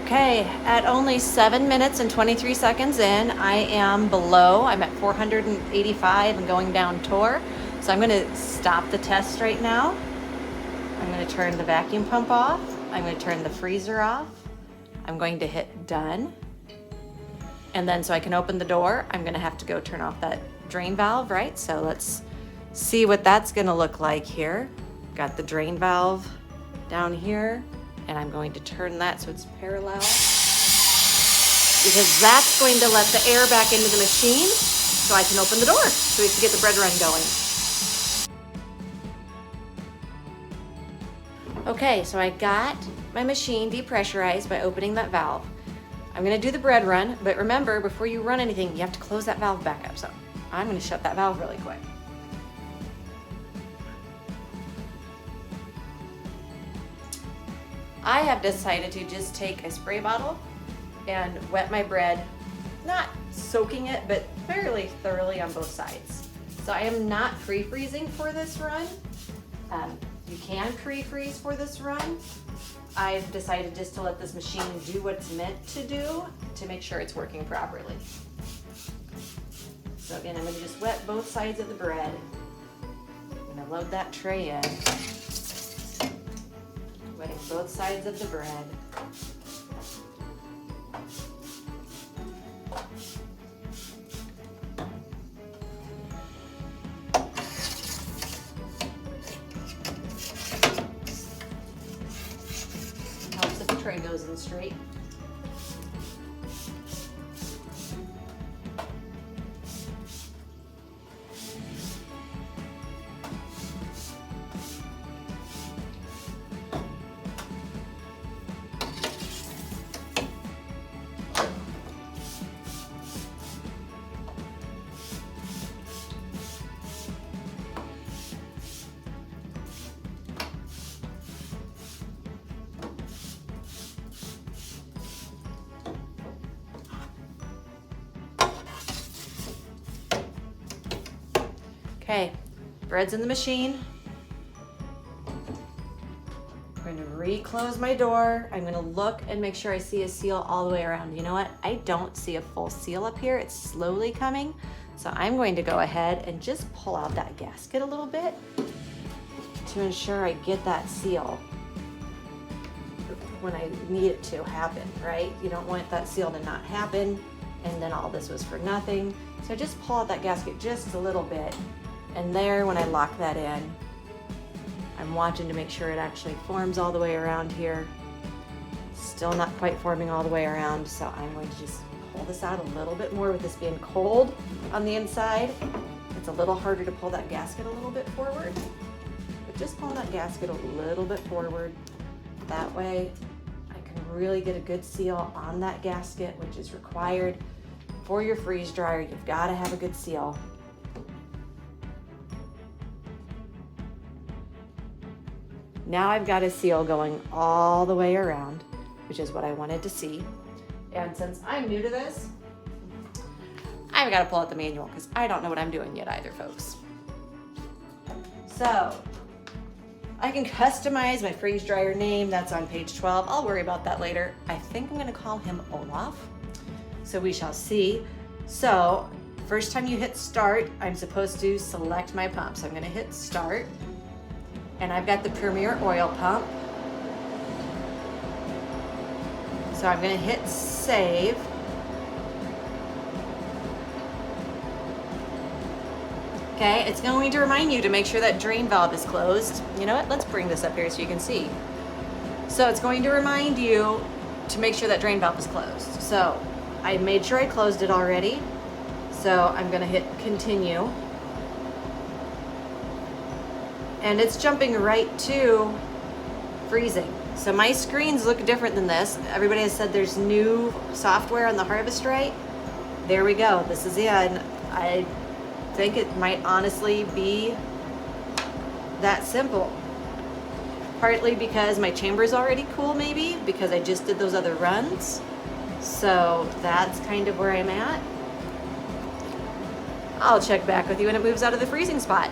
Okay, at only 7 minutes and 23 seconds in, I am below. I'm at 485 and going down tour. So I'm gonna stop the test right now. I'm gonna turn the vacuum pump off. I'm gonna turn the freezer off. I'm going to hit done. And then so I can open the door, I'm gonna have to go turn off that drain valve, right? So let's see what that's gonna look like here. Got the drain valve down here, and I'm going to turn that so it's parallel, because that's going to let the air back into the machine so I can open the door so we can get the bread run going. Okay, so I got my machine depressurized by opening that valve. I'm gonna do the bread run, but remember, before you run anything, you have to close that valve back up. So I'm gonna shut that valve really quick. I have decided to just take a spray bottle and wet my bread, not soaking it, but fairly thoroughly on both sides. So I am not pre-freezing for this run. You can pre-freeze for this run. I've decided just to let this machine do what it's meant to do to make sure it's working properly. So again, I'm gonna just wet both sides of the bread. I'm gonna load that tray in. Wetting both sides of the bread. Helps if the tray goes in straight. Okay, bread's in the machine. I'm going to re-close my door. I'm gonna look and make sure I see a seal all the way around. You know what? I don't see a full seal up here. It's slowly coming. So I'm going to go ahead and just pull out that gasket a little bit to ensure I get that seal when I need it to happen, right? You don't want that seal to not happen and then all this was for nothing. So just pull out that gasket just a little bit. And there, when I lock that in, I'm watching to make sure it actually forms all the way around here. Still not quite forming all the way around, so I'm going to just pull this out a little bit more with this being cold on the inside. It's a little harder to pull that gasket a little bit forward, but just pull that gasket a little bit forward. That way, I can really get a good seal on that gasket, which is required for your freeze dryer. You've got to have a good seal. Now I've got a seal going all the way around, which is what I wanted to see. And since I'm new to this, I've got to pull out the manual because I don't know what I'm doing yet either, folks. So I can customize my freeze dryer name. That's on page 12. I'll worry about that later. I think I'm going to call him Olaf. So we shall see. So first time you hit start, I'm supposed to select my pump. So I'm going to hit start. And I've got the Premier oil pump. So I'm gonna hit save. Okay, it's going to remind you to make sure that drain valve is closed. You know what, let's bring this up here so you can see. So it's going to remind you to make sure that drain valve is closed. So I made sure I closed it already. So I'm gonna hit continue. And it's jumping right to freezing. So my screens look different than this. Everybody has said there's new software on the Harvest Right. There we go, this is it. And I think it might honestly be that simple. Partly because my chamber is already cool, maybe, because I just did those other runs. So that's kind of where I'm at. I'll check back with you when it moves out of the freezing spot.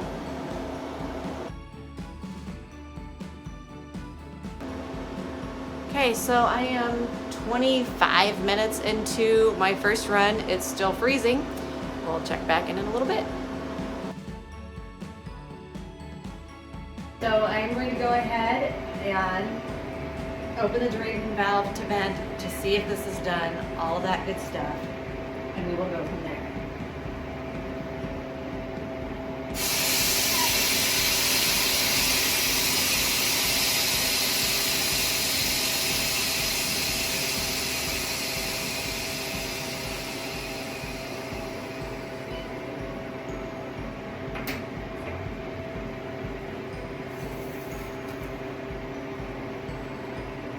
Okay, so I am 25 minutes into my first run. It's still freezing. We'll check back in a little bit. So I'm going to go ahead and open the drain valve to vent to see if this is done, all of that good stuff, and we will go from there.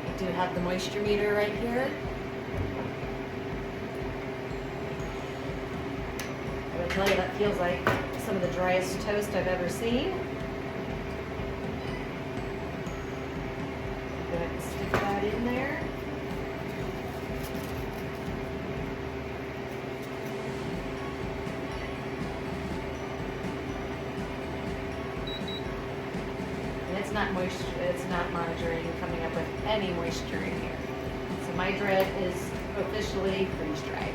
I do have the moisture meter right here. I will tell you that feels like some of the driest toast I've ever seen. Go ahead and stick that in there. It's not moisture, it's not monitoring coming up with any moisture in here. So my bread is officially freeze dried.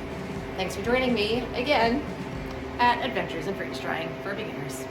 Thanks for joining me again at Adventures in Freeze Drying for Beginners.